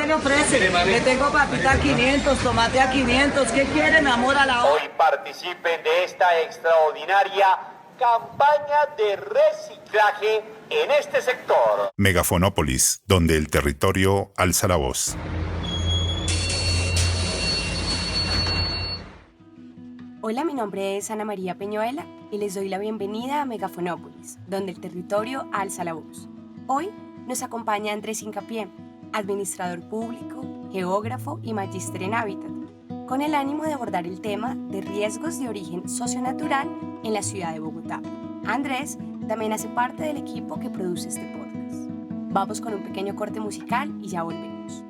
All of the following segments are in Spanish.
¿qué le ofrece? Le tengo papita a 500, tomate a 500. ¿Qué quiere, mi amor, a la hora? Hoy participen de esta extraordinaria campaña de reciclaje en este sector. Megafonópolis, donde el territorio alza la voz. Hola, mi nombre es Ana María Peñuela y les doy la bienvenida a Megafonópolis, donde el territorio alza la voz. Hoy nos acompaña Andrés Hincapié, administrador público, geógrafo y magíster en hábitat, con el ánimo de abordar el tema de riesgos de origen socionatural en la ciudad de Bogotá. Andrés también hace parte del equipo que produce este podcast. Vamos con un pequeño corte musical y ya volvemos.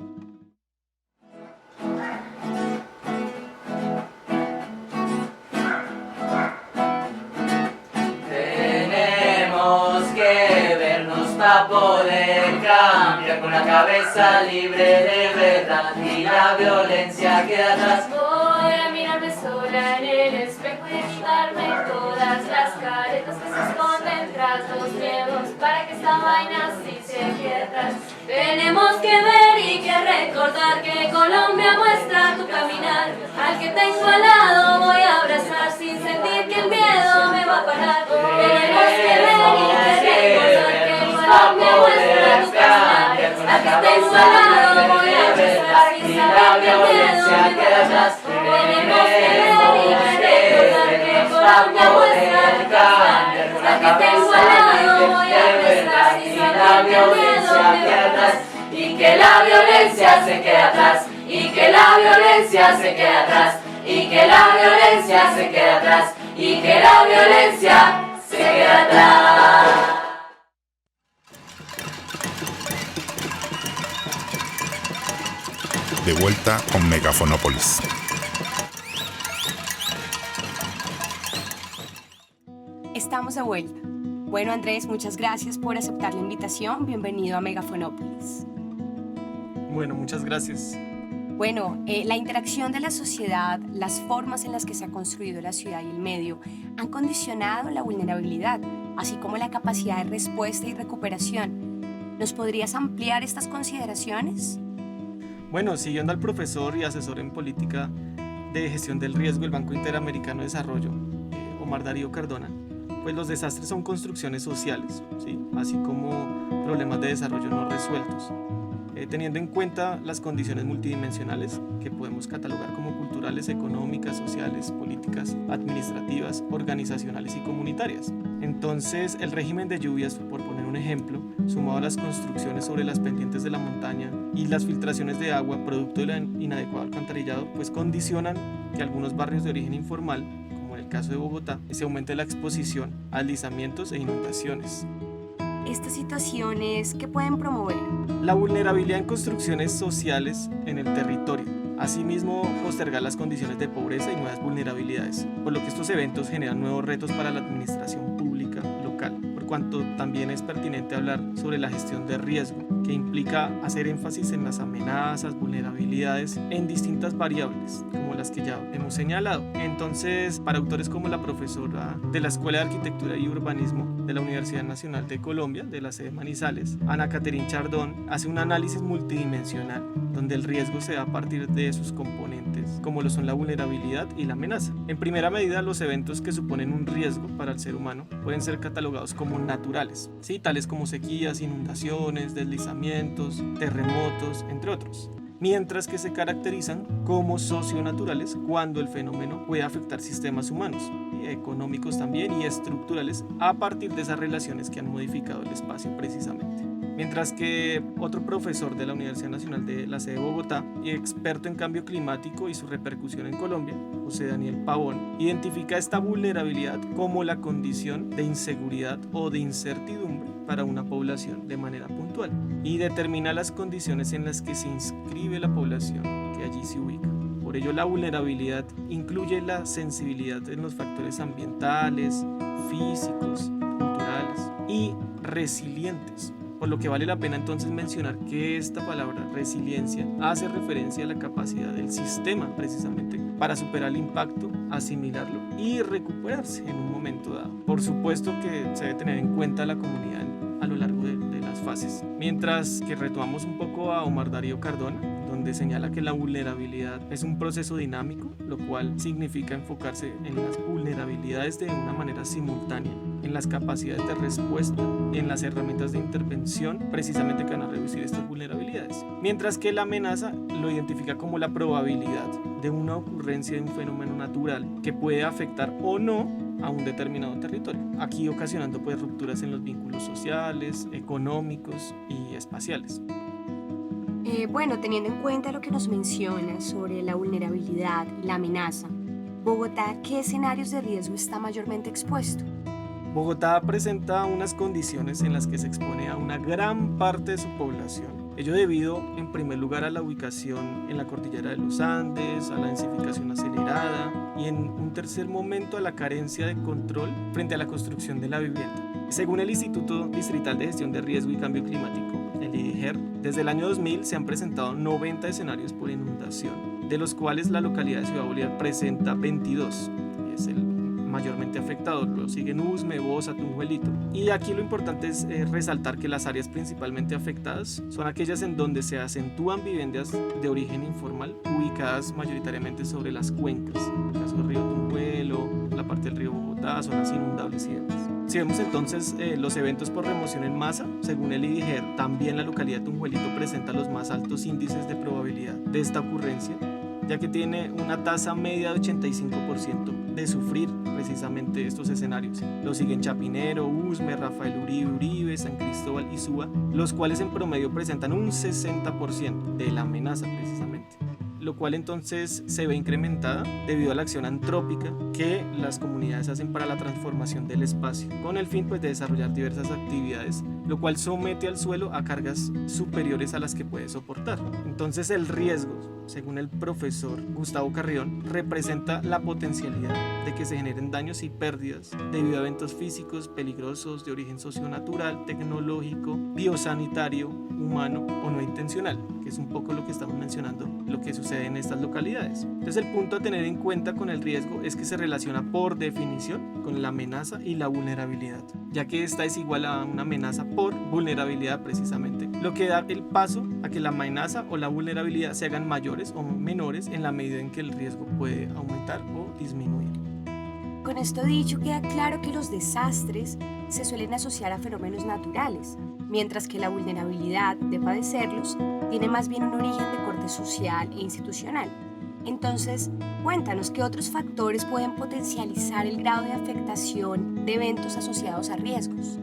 Para poder cambiar con la cabeza libre de verdad y la violencia queda atrás. Voy a mirarme sola en el espejo y quitarme todas las caretas que se esconden tras los miedos para que esta vaina sí se quede atrás. Tenemos que ver y que recordar que Colombia muestra tu caminar. Al que tengo al lado voy a abrazar sin sentir que el miedo me va a parar. Tenemos que ver y que recordar que Colombia muestra tu caminar. Al que tengo al lado voy a abrazar sin saber que el miedo me va a parar. Tenemos que ver y que recordar que Colombia muestra tu caminar. Al que tengo al lado voy a abrazar sin saber que el miedo me va a parar. Y que la violencia se quede atrás, y que la violencia se quede atrás, y que la violencia se quede atrás, y que la violencia se quede atrás. De vuelta con Megafonópolis. Estamos de vuelta. Bueno, Andrés, muchas gracias por aceptar la invitación. Bienvenido a Megafonópolis. Bueno, muchas gracias. Bueno, la interacción de la sociedad, las formas en las que se ha construido la ciudad y el medio han condicionado la vulnerabilidad, así como la capacidad de respuesta y recuperación. ¿Nos podrías ampliar estas consideraciones? Bueno, siguiendo al profesor y asesor en política de gestión del riesgo del Banco Interamericano de Desarrollo, Omar Darío Cardona, pues los desastres son construcciones sociales, ¿sí? Así como problemas de desarrollo no resueltos. Teniendo en cuenta las condiciones multidimensionales que podemos catalogar como culturales, económicas, sociales, políticas, administrativas, organizacionales y comunitarias. Entonces, el régimen de lluvias, por poner un ejemplo, sumado a las construcciones sobre las pendientes de la montaña y las filtraciones de agua producto del inadecuado alcantarillado, pues condicionan que algunos barrios de origen informal, como en el caso de Bogotá, se aumente la exposición a deslizamientos e inundaciones. Estas situaciones, ¿qué pueden promover? La vulnerabilidad en construcciones sociales en el territorio. Asimismo, postergar las condiciones de pobreza y nuevas vulnerabilidades, por lo que estos eventos generan nuevos retos para la administración pública local, por cuanto también es pertinente hablar sobre la gestión de riesgo, que implica hacer énfasis en las amenazas, vulnerabilidades en distintas variables, como las que ya hemos señalado. Entonces, para autores como la profesora de la Escuela de Arquitectura y Urbanismo de la Universidad Nacional de Colombia, de la sede Manizales, Ana Caterine Chardón, hace un análisis multidimensional, donde el riesgo se da a partir de sus componentes, como lo son la vulnerabilidad y la amenaza. En primera medida, los eventos que suponen un riesgo para el ser humano pueden ser catalogados como naturales, ¿sí? Tales como sequías, inundaciones, deslizamientos, terremotos, entre otros. Mientras que se caracterizan como socionaturales cuando el fenómeno puede afectar sistemas humanos, económicos también y estructurales a partir de esas relaciones que han modificado el espacio precisamente. Mientras que otro profesor de la Universidad Nacional de la sede de Bogotá y experto en cambio climático y su repercusión en Colombia, José Daniel Pavón, identifica esta vulnerabilidad como la condición de inseguridad o de incertidumbre para una población de manera puntual y determina las condiciones en las que se inscribe la población que allí se ubica. Por ello, la vulnerabilidad incluye la sensibilidad en los factores ambientales, físicos, culturales y resilientes. Por lo que vale la pena entonces mencionar que esta palabra resiliencia hace referencia a la capacidad del sistema precisamente para superar el impacto, asimilarlo y recuperarse en un momento dado. Por supuesto que se debe tener en cuenta la comunidad a lo largo de las fases. Mientras que retomamos un poco a Omar Darío Cardona, donde señala que la vulnerabilidad es un proceso dinámico, lo cual significa enfocarse en las vulnerabilidades de una manera simultánea, en las capacidades de respuesta, en las herramientas de intervención, precisamente que van a reducir estas vulnerabilidades. Mientras que la amenaza lo identifica como la probabilidad de una ocurrencia de un fenómeno natural que puede afectar o no a un determinado territorio, aquí ocasionando pues rupturas en los vínculos sociales, económicos y espaciales. Bueno, teniendo en cuenta lo que nos menciona sobre la vulnerabilidad y la amenaza, Bogotá, ¿qué escenarios de riesgo está mayormente expuesto? Bogotá presenta unas condiciones en las que se expone a una gran parte de su población. Ello debido, en primer lugar, a la ubicación en la cordillera de los Andes, a la densificación acelerada y, en un tercer momento, a la carencia de control frente a la construcción de la vivienda. Según el Instituto Distrital de Gestión de Riesgo y Cambio Climático, el IDIGER, desde el año 2000 se han presentado 90 escenarios por inundación, de los cuales la localidad de Ciudad Bolívar presenta 22, y es el mayormente afectado. Luego siguen Usme, Bosa, Tunjuelito. Y aquí lo importante es resaltar que las áreas principalmente afectadas son aquellas en donde se acentúan viviendas de origen informal, ubicadas mayoritariamente sobre las cuencas, el caso del río Tunjuelo, la parte del río Bogotá, zonas inundables y demás. Si vemos entonces los eventos por remoción en masa, según el IDIGER, también la localidad de Tunjuelito presenta los más altos índices de probabilidad de esta ocurrencia, ya que tiene una tasa media de 85% de sufrir precisamente estos escenarios. Lo siguen Chapinero, Usme, Rafael Uribe, San Cristóbal y Suba, los cuales en promedio presentan un 60% de la amenaza precisamente, lo cual entonces se ve incrementada debido a la acción antrópica que las comunidades hacen para la transformación del espacio, con el fin pues, de desarrollar diversas actividades, lo cual somete al suelo a cargas superiores a las que puede soportar. Entonces el riesgo, según el profesor Gustavo Carrión, representa la potencialidad de que se generen daños y pérdidas debido a eventos físicos peligrosos de origen socionatural, tecnológico, biosanitario, humano o no intencional, que es un poco lo que estamos mencionando, lo que sucede en estas localidades. Entonces el punto a tener en cuenta con el riesgo es que se relaciona por definición con la amenaza y la vulnerabilidad, ya que esta es igual a una amenaza por vulnerabilidad precisamente, lo que da el paso a que la amenaza o la vulnerabilidad se hagan mayores o menores en la medida en que el riesgo puede aumentar o disminuir. Con esto dicho, queda claro que los desastres se suelen asociar a fenómenos naturales, mientras que la vulnerabilidad de padecerlos tiene más bien un origen de corte social e institucional. Entonces, cuéntanos qué otros factores pueden potencializar el grado de afectación de eventos asociados a riesgos.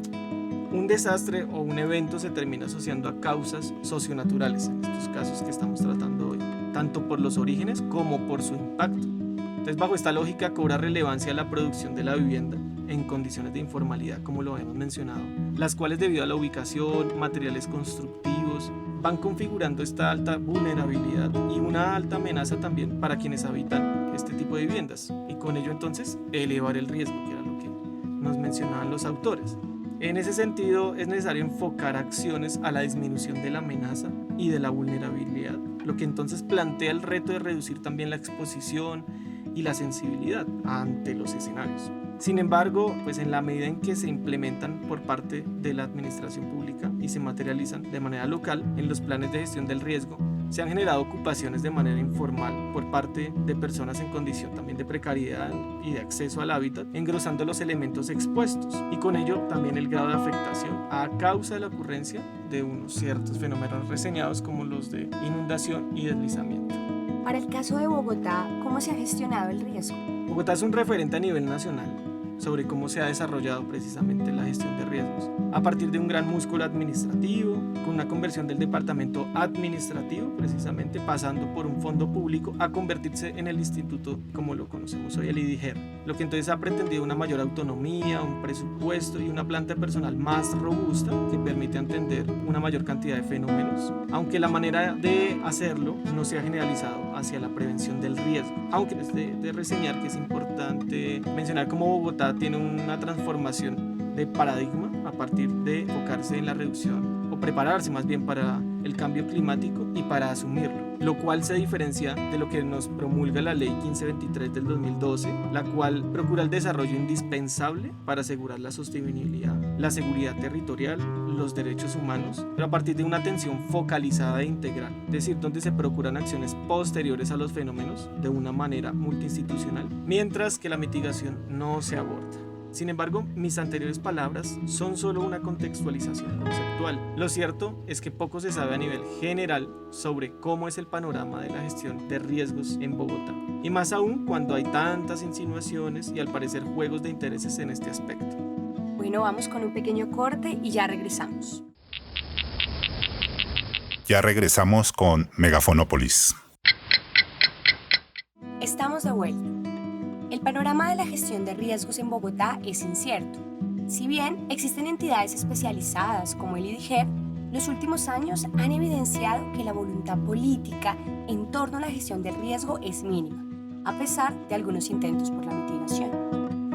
Un desastre o un evento se termina asociando a causas socionaturales, en estos casos que estamos tratando hoy, tanto por los orígenes como por su impacto. Entonces, bajo esta lógica cobra relevancia la producción de la vivienda en condiciones de informalidad, como lo hemos mencionado, las cuales debido a la ubicación, materiales constructivos, van configurando esta alta vulnerabilidad y una alta amenaza también para quienes habitan este tipo de viviendas, y con ello entonces elevar el riesgo, que era lo que nos mencionaban los autores. En ese sentido, es necesario enfocar acciones a la disminución de la amenaza y de la vulnerabilidad, lo que entonces plantea el reto de reducir también la exposición y la sensibilidad ante los escenarios. Sin embargo, pues en la medida en que se implementan por parte de la administración pública y se materializan de manera local en los planes de gestión del riesgo, se han generado ocupaciones de manera informal por parte de personas en condición también de precariedad y de acceso al hábitat, engrosando los elementos expuestos y con ello también el grado de afectación a causa de la ocurrencia de unos ciertos fenómenos reseñados como los de inundación y deslizamiento. Para el caso de Bogotá, ¿cómo se ha gestionado el riesgo? Bogotá es un referente a nivel nacional sobre cómo se ha desarrollado precisamente la gestión de riesgos, a partir de un gran músculo administrativo, con una conversión del departamento administrativo, precisamente pasando por un fondo público a convertirse en el instituto como lo conocemos hoy, el IDIGER, lo que entonces ha pretendido una mayor autonomía, un presupuesto y una planta de personal más robusta que permite atender una mayor cantidad de fenómenos, aunque la manera de hacerlo no se ha generalizado hacia la prevención del riesgo, aunque es de reseñar que es importante mencionar cómo Bogotá tiene una transformación de paradigma a partir de enfocarse en la reducción o prepararse más bien para el cambio climático y para asumirlo, lo cual se diferencia de lo que nos promulga la Ley 1523 del 2012, la cual procura el desarrollo indispensable para asegurar la sostenibilidad, la seguridad territorial, los derechos humanos, pero a partir de una atención focalizada e integral, es decir, donde se procuran acciones posteriores a los fenómenos de una manera multiinstitucional, mientras que la mitigación no se aborda. Sin embargo, mis anteriores palabras son solo una contextualización conceptual. Lo cierto es que poco se sabe a nivel general sobre cómo es el panorama de la gestión de riesgos en Bogotá, y más aún cuando hay tantas insinuaciones y al parecer juegos de intereses en este aspecto. Bueno, vamos con un pequeño corte y ya regresamos. Ya regresamos con Megafonópolis. Estamos de vuelta. El panorama de la gestión de riesgos en Bogotá es incierto. Si bien existen entidades especializadas como el IDIGER, los últimos años han evidenciado que la voluntad política en torno a la gestión del riesgo es mínima, a pesar de algunos intentos por la mitigación.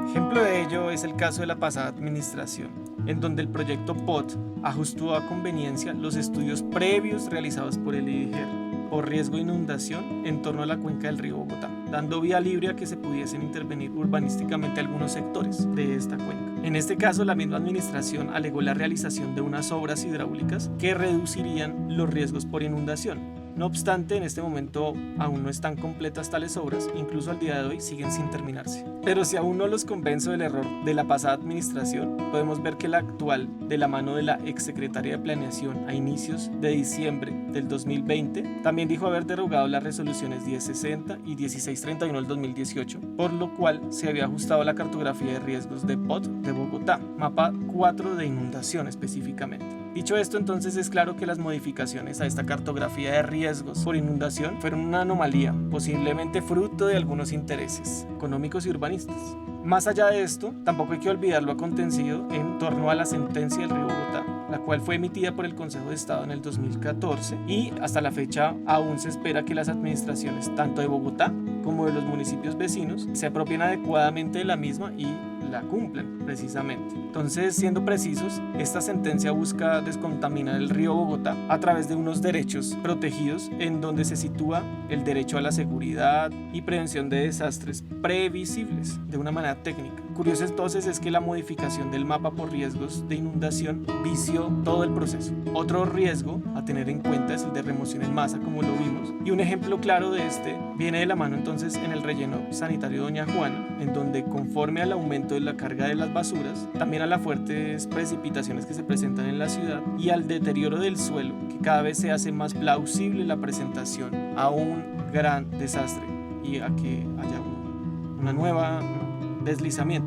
Ejemplo de ello es el caso de la pasada administración, en donde el proyecto POT ajustó a conveniencia los estudios previos realizados por el IDIGER por riesgo de inundación en torno a la cuenca del río Bogotá, dando vía libre a que se pudiesen intervenir urbanísticamente algunos sectores de esta cuenca. En este caso, la misma administración alegó la realización de unas obras hidráulicas que reducirían los riesgos por inundación. No obstante, en este momento aún no están completas tales obras, incluso al día de hoy siguen sin terminarse. Pero si aún no los convenzo del error de la pasada administración, podemos ver que la actual, de la mano de la exsecretaria de Planeación a inicios de diciembre del 2020, también dijo haber derogado las resoluciones 1060 y 1631 del 2018, por lo cual se había ajustado la cartografía de riesgos de POT de Bogotá, mapa 4 de inundación específicamente. Dicho esto, entonces es claro que las modificaciones a esta cartografía de riesgos por inundación fueron una anomalía, posiblemente fruto de algunos intereses económicos y urbanistas. Más allá de esto, tampoco hay que olvidar lo acontecido en torno a la sentencia del río Bogotá, la cual fue emitida por el Consejo de Estado en el 2014 y hasta la fecha aún se espera que las administraciones tanto de Bogotá como de los municipios vecinos se apropien adecuadamente de la misma y la cumplan precisamente. Entonces, siendo precisos, esta sentencia busca descontaminar el río Bogotá a través de unos derechos protegidos en donde se sitúa el derecho a la seguridad y prevención de desastres previsibles de una manera técnica. Curioso entonces es que la modificación del mapa por riesgos de inundación vició todo el proceso. Otro riesgo a tener en cuenta es el de remoción en masa, como lo vimos, y un ejemplo claro de este viene de la mano entonces en el relleno sanitario Doña Juana, en donde conforme al aumento de la carga de las basuras, también a las fuertes precipitaciones que se presentan en la ciudad y al deterioro del suelo, que cada vez se hace más plausible la presentación a un gran desastre y a que haya un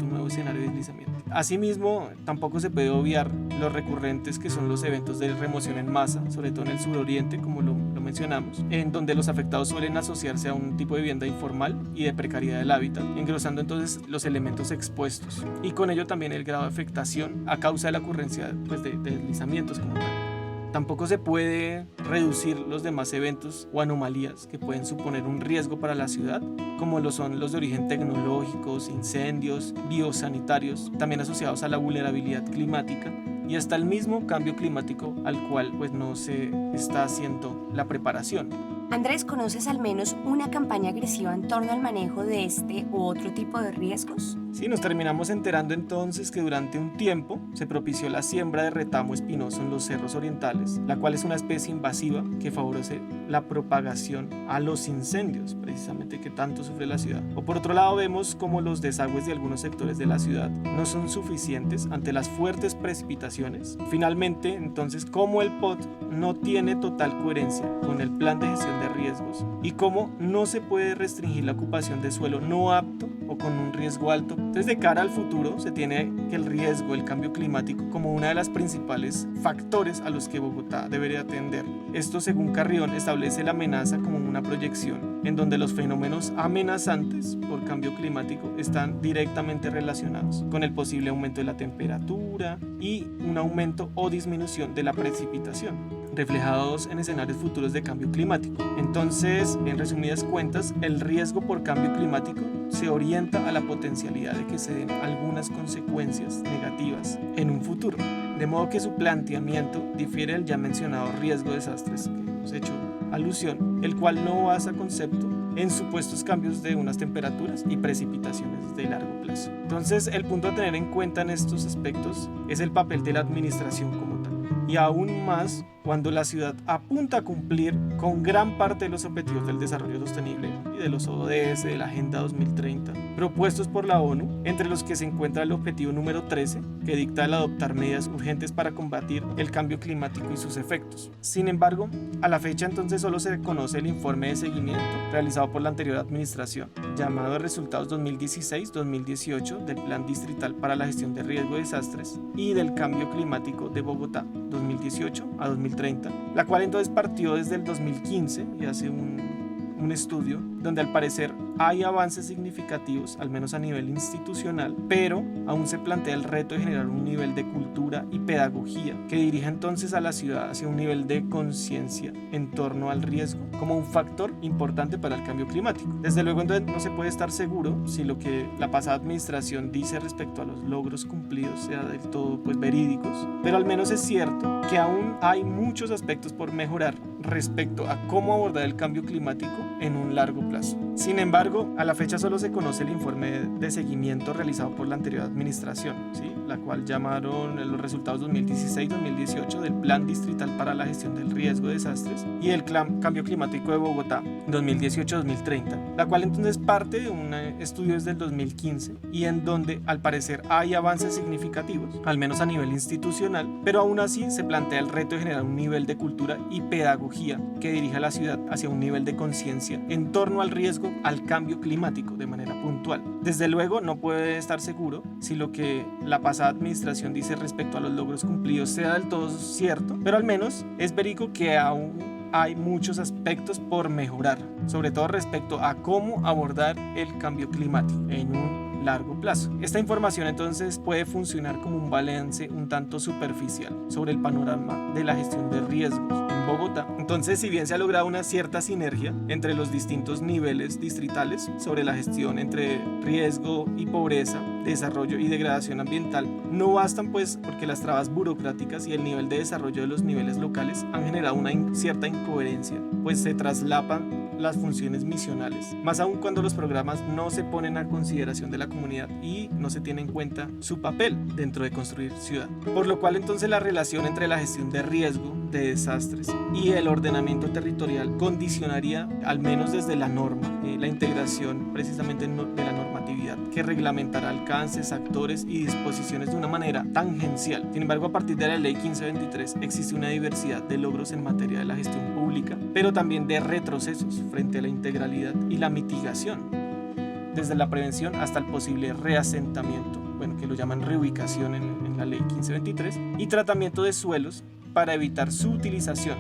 nuevo escenario de deslizamiento. Asimismo, tampoco se puede obviar los recurrentes que son los eventos de remoción en masa, sobre todo en el suroriente, como lo mencionamos, en donde los afectados suelen asociarse a un tipo de vivienda informal y de precariedad del hábitat, engrosando entonces los elementos expuestos y con ello también el grado de afectación a causa de la ocurrencia de deslizamientos como tal. Tampoco se puede reducir los demás eventos o anomalías que pueden suponer un riesgo para la ciudad, como lo son los de origen tecnológicos, incendios, biosanitarios, también asociados a la vulnerabilidad climática y hasta el mismo cambio climático al cual no se está haciendo la preparación. Andrés, ¿conoces al menos una campaña agresiva en torno al manejo de este u otro tipo de riesgos? Sí, nos terminamos enterando entonces que durante un tiempo se propició la siembra de retamo espinoso en los cerros orientales, la cual es una especie invasiva que favorece la propagación a los incendios, precisamente que tanto sufre la ciudad. O por otro lado vemos como los desagües de algunos sectores de la ciudad no son suficientes ante las fuertes precipitaciones. Finalmente, entonces, como el POT no tiene total coherencia con el plan de gestión de riesgos y cómo no se puede restringir la ocupación de suelo no apto o con un riesgo alto. Entonces, de cara al futuro se tiene que el riesgo del cambio climático como una de las principales factores a los que Bogotá debería atender. Esto, según Carrión, establece la amenaza como una proyección en donde los fenómenos amenazantes por cambio climático están directamente relacionados con el posible aumento de la temperatura y un aumento o disminución de la precipitación, reflejados en escenarios futuros de cambio climático. Entonces, en resumidas cuentas, el riesgo por cambio climático se orienta a la potencialidad de que se den algunas consecuencias negativas en un futuro. De modo que su planteamiento difiere del ya mencionado riesgo de desastres que hemos hecho alusión, el cual no basa concepto en supuestos cambios de unas temperaturas y precipitaciones de largo plazo. Entonces, el punto a tener en cuenta en estos aspectos es el papel de la administración como tal, y aún más cuando la ciudad apunta a cumplir con gran parte de los objetivos del desarrollo sostenible y de los ODS de la Agenda 2030 propuestos por la ONU, entre los que se encuentra el objetivo número 13, que dicta el adoptar medidas urgentes para combatir el cambio climático y sus efectos. Sin embargo, a la fecha entonces solo se conoce el informe de seguimiento realizado por la anterior administración, llamado Resultados 2016-2018 del Plan Distrital para la Gestión de Riesgo de Desastres y del Cambio Climático de Bogotá 2018 a 2030, la cual entonces partió desde el 2015 y hace un estudio donde al parecer hay avances significativos, al menos a nivel institucional, pero aún se plantea el reto de generar un nivel de cultura y pedagogía que dirija entonces a la ciudad hacia un nivel de conciencia en torno al riesgo como un factor importante para el cambio climático. Desde luego entonces no se puede estar seguro si lo que la pasada administración dice respecto a los logros cumplidos sea del todo verídicos, pero al menos es cierto que aún hay muchos aspectos por mejorar respecto a cómo abordar el cambio climático en un largo plazo. Sin embargo, a la fecha solo se conoce el informe de seguimiento realizado por la anterior administración, ¿sí? La cual llamaron los resultados 2016-2018 del Plan Distrital para la Gestión del Riesgo de Desastres y el Cambio Climático de Bogotá 2018-2030, la cual entonces parte de un estudio desde el 2015 y en donde al parecer hay avances significativos, al menos a nivel institucional, pero aún así se plantea el reto de generar un nivel de cultura y pedagogía que dirija a la ciudad hacia un nivel de conciencia en torno al riesgo al cambio climático de manera puntual. Desde luego no puede estar seguro si lo que la pasada administración dice respecto a los logros cumplidos sea del todo cierto, pero al menos es verídico que aún hay muchos aspectos por mejorar, sobre todo respecto a cómo abordar el cambio climático en un largo plazo. Esta información entonces puede funcionar como un balance un tanto superficial sobre el panorama de la gestión de riesgos en Bogotá. Entonces, si bien se ha logrado una cierta sinergia entre los distintos niveles distritales sobre la gestión entre riesgo y pobreza, desarrollo y degradación ambiental, no bastan porque las trabas burocráticas y el nivel de desarrollo de los niveles locales han generado una cierta incoherencia, pues se traslapan las funciones misionales, más aún cuando los programas no se ponen a consideración de la comunidad y no se tiene en cuenta su papel dentro de construir ciudad. Por lo cual entonces la relación entre la gestión de riesgo, de desastres y el ordenamiento territorial condicionaría, al menos desde la norma, la integración precisamente de la normatividad que reglamentará alcances, actores y disposiciones de una manera tangencial. Sin embargo, a partir de la Ley 1523 existe una diversidad de logros en materia de la gestión pública, pero también de retrocesos frente a la integralidad y la mitigación, desde la prevención hasta el posible reasentamiento, que lo llaman reubicación en la Ley 1523, y tratamiento de suelos para evitar su utilización,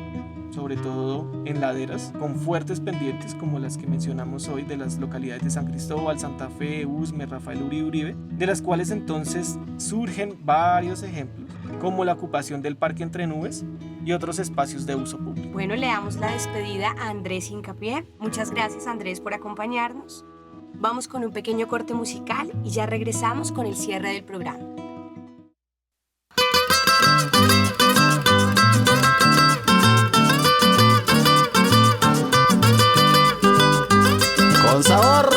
sobre todo en laderas con fuertes pendientes como las que mencionamos hoy de las localidades de San Cristóbal, Santa Fe, Usme, Rafael Uribe, de las cuales entonces surgen varios ejemplos como la ocupación del Parque Entre Nubes y otros espacios de uso público. Bueno, le damos la despedida a Andrés Hincapié. Muchas gracias, Andrés, por acompañarnos. Vamos con un pequeño corte musical y ya regresamos con el cierre del programa. Con sabor.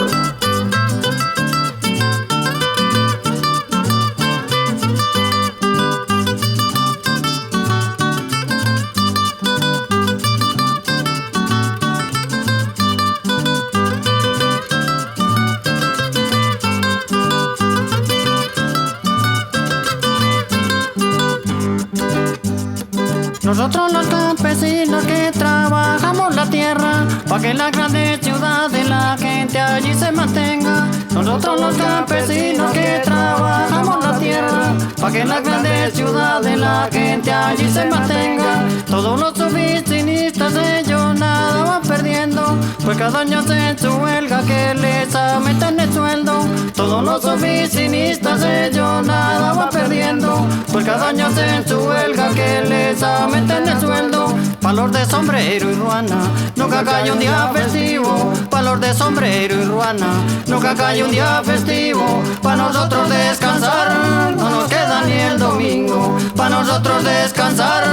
Nosotros los campesinos que trabajamos la tierra, para que la grande ciudad de la gente allí se mantenga. Nosotros los campesinos que trabajamos la tierra, para que la grande ciudad de la gente allí se mantenga. Todos los oficinistas ellos nada van perdiendo, pues cada año hacen su huelga que les aumentan el sueldo. Todos los oficinistas ellos nada van perdiendo, pues cada año hacen su huelga que les aumentan el sueldo. pa' los de sombrero y ruana, nunca cae un día festivo, pa' los de sombrero y ruana, nunca cae un día festivo, pa' nosotros descansar, no nos queda ni el domingo, pa' nosotros descansar,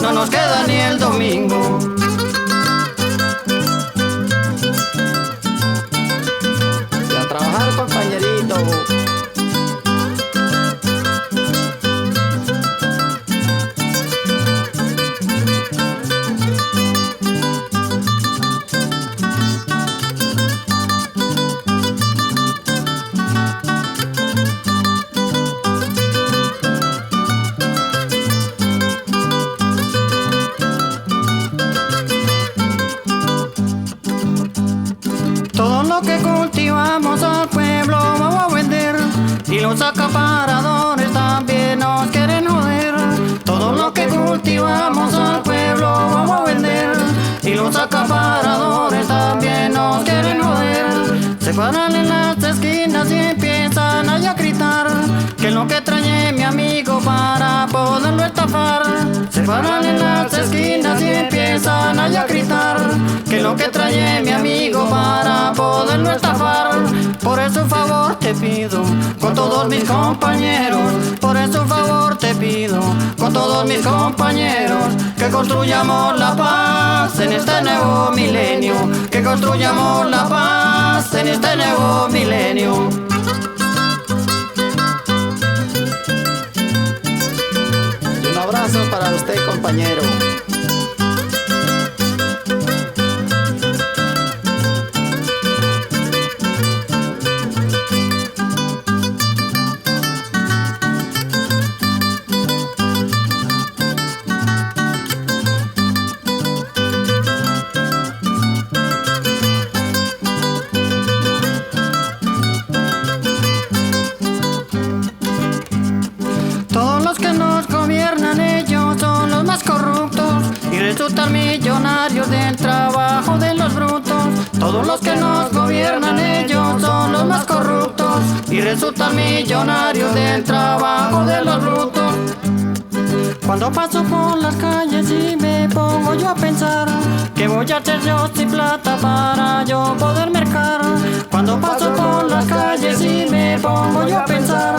no nos queda ni el domingo. Y a trabajar, compañerito. Todo lo que cultivamos al pueblo vamos a vender y los acaparadores también nos quieren joder. Todo lo que cultivamos al pueblo vamos a vender y los acaparadores también nos quieren joder. Se paran en las esquinas y empiezan a gritar que es lo que trae mi amigo para poderlo estafar. Se paran en las esquinas y empiezan a gritar que es lo que trae mi amigo para poderlo estafar. Por eso un favor te pido con todos mis compañeros, por eso un favor te pido con todos mis compañeros, que construyamos la paz en este nuevo milenio, que construyamos la paz en este nuevo milenio. Y un abrazo para usted, compañero. Todos los que nos gobiernan, ellos son los más corruptos y resultan millonarios del trabajo de los brutos. Todos los que nos gobiernan, ellos son los más corruptos y resultan millonarios del trabajo de los brutos. Cuando paso por las calles y me pongo yo a pensar ¿qué voy a hacer yo sin plata para yo poder mercar? Cuando paso por las calles y me pongo yo a pensar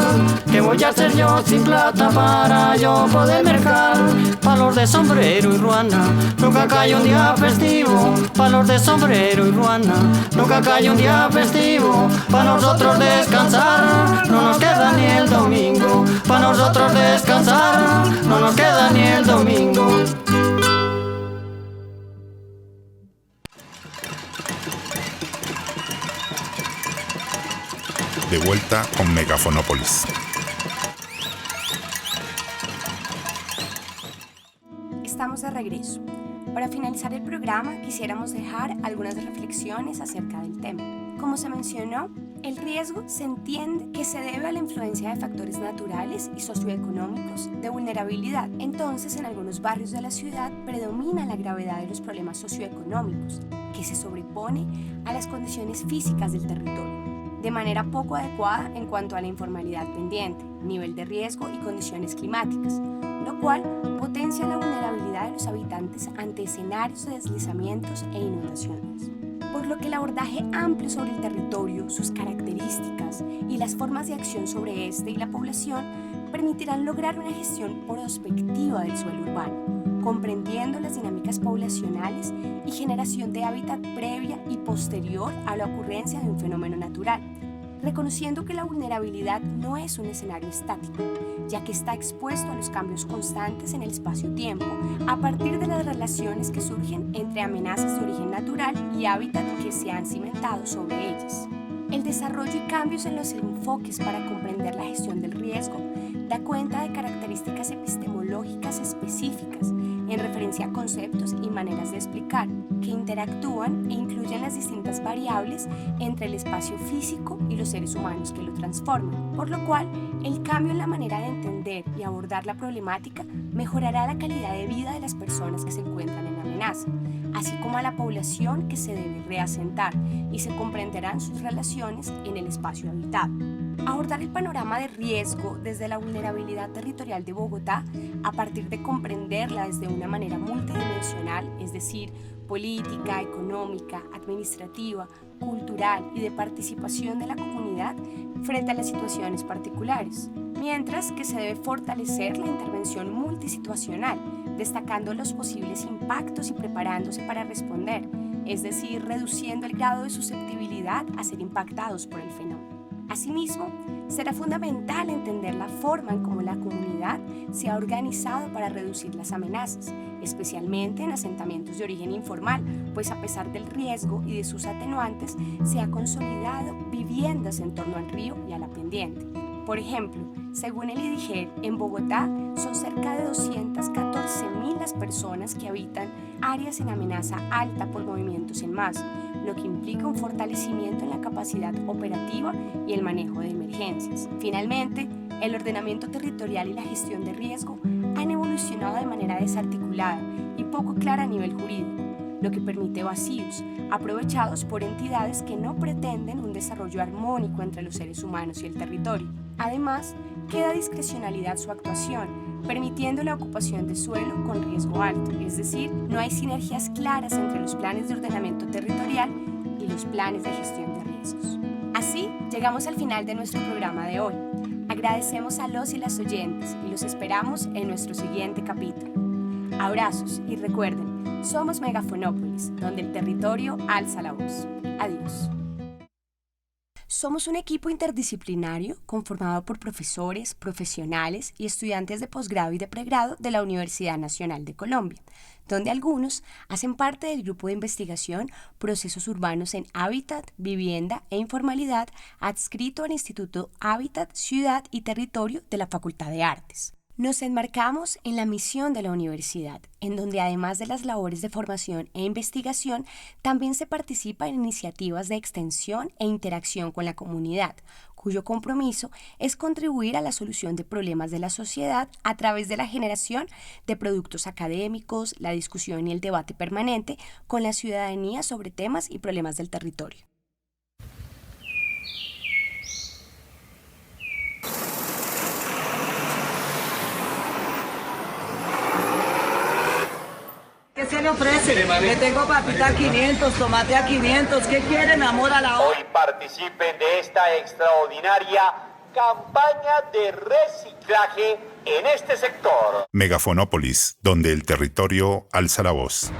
¿qué voy a hacer yo sin plata para yo poder mercar? Pa' los de sombrero y ruana, nunca cae un día festivo. Pa' los de sombrero y ruana, nunca cae un día festivo. Pa' nosotros descansar, no nos queda ni el domingo. Pa' nosotros descansar, no nos queda ni el domingo. De vuelta con Megafonópolis. Estamos de regreso. Para finalizar el programa, quisiéramos dejar algunas reflexiones acerca del tema. Como se mencionó, el riesgo se entiende que se debe a la influencia de factores naturales y socioeconómicos de vulnerabilidad. Entonces, en algunos barrios de la ciudad predomina la gravedad de los problemas socioeconómicos, que se sobrepone a las condiciones físicas del territorio, de manera poco adecuada en cuanto a la informalidad pendiente, nivel de riesgo y condiciones climáticas, lo cual potencia la vulnerabilidad de los habitantes ante escenarios de deslizamientos e inundaciones. Por lo que el abordaje amplio sobre el territorio, sus características y las formas de acción sobre este y la población permitirán lograr una gestión prospectiva del suelo urbano, comprendiendo las dinámicas poblacionales y generación de hábitat previa y posterior a la ocurrencia de un fenómeno natural, reconociendo que la vulnerabilidad no es un escenario estático, ya que está expuesto a los cambios constantes en el espacio-tiempo a partir de las relaciones que surgen entre amenazas de origen natural y hábitat que se han cimentado sobre ellas. El desarrollo y cambios en los enfoques para comprender la gestión del riesgo da cuenta de características epistemológicas específicas en referencia a conceptos y maneras de explicar que interactúan e incluyen las distintas variables entre el espacio físico y los seres humanos que lo transforman, por lo cual el cambio en la manera de entender y abordar la problemática mejorará la calidad de vida de las personas que se encuentran en amenaza, así como a la población que se debe reasentar y se comprenderán sus relaciones en el espacio habitado. Abordar el panorama de riesgo desde la vulnerabilidad territorial de Bogotá a partir de comprenderla desde una manera multidimensional, es decir, política, económica, administrativa, cultural y de participación de la comunidad frente a las situaciones particulares, mientras que se debe fortalecer la intervención multisituacional, destacando los posibles impactos y preparándose para responder, es decir, reduciendo el grado de susceptibilidad a ser impactados por el fenómeno. Asimismo, será fundamental entender la forma en cómo la comunidad se ha organizado para reducir las amenazas, especialmente en asentamientos de origen informal, pues a pesar del riesgo y de sus atenuantes, se ha consolidado viviendas en torno al río y a la pendiente. Por ejemplo, según el IDIGER, en Bogotá son cerca de 214.000 las personas que habitan áreas en amenaza alta por movimientos en masa, lo que implica un fortalecimiento en la capacidad operativa y el manejo de emergencias. Finalmente, el ordenamiento territorial y la gestión de riesgo han evolucionado de manera desarticulada y poco clara a nivel jurídico, lo que permite vacíos aprovechados por entidades que no pretenden un desarrollo armónico entre los seres humanos y el territorio. Además, queda discrecionalidad su actuación, permitiendo la ocupación de suelo con riesgo alto, es decir, no hay sinergias claras entre los planes de ordenamiento territorial y los planes de gestión de riesgos. Así, llegamos al final de nuestro programa de hoy. Agradecemos a los y las oyentes y los esperamos en nuestro siguiente capítulo. Abrazos y recuerden, somos Megafonópolis, donde el territorio alza la voz. Adiós. Somos un equipo interdisciplinario conformado por profesores, profesionales y estudiantes de posgrado y de pregrado de la Universidad Nacional de Colombia, donde algunos hacen parte del grupo de investigación Procesos Urbanos en Hábitat, Vivienda e Informalidad adscrito al Instituto Hábitat, Ciudad y Territorio de la Facultad de Artes. Nos enmarcamos en la misión de la universidad, en donde además de las labores de formación e investigación, también se participa en iniciativas de extensión e interacción con la comunidad, cuyo compromiso es contribuir a la solución de problemas de la sociedad a través de la generación de productos académicos, la discusión y el debate permanente con la ciudadanía sobre temas y problemas del territorio. ¿Qué se le ofrece? Le tengo papita a 500, tomate a 500. ¿Qué quieren, amor a la hora? Hoy participen de esta extraordinaria campaña de reciclaje en este sector. Megafonópolis, donde el territorio alza la voz.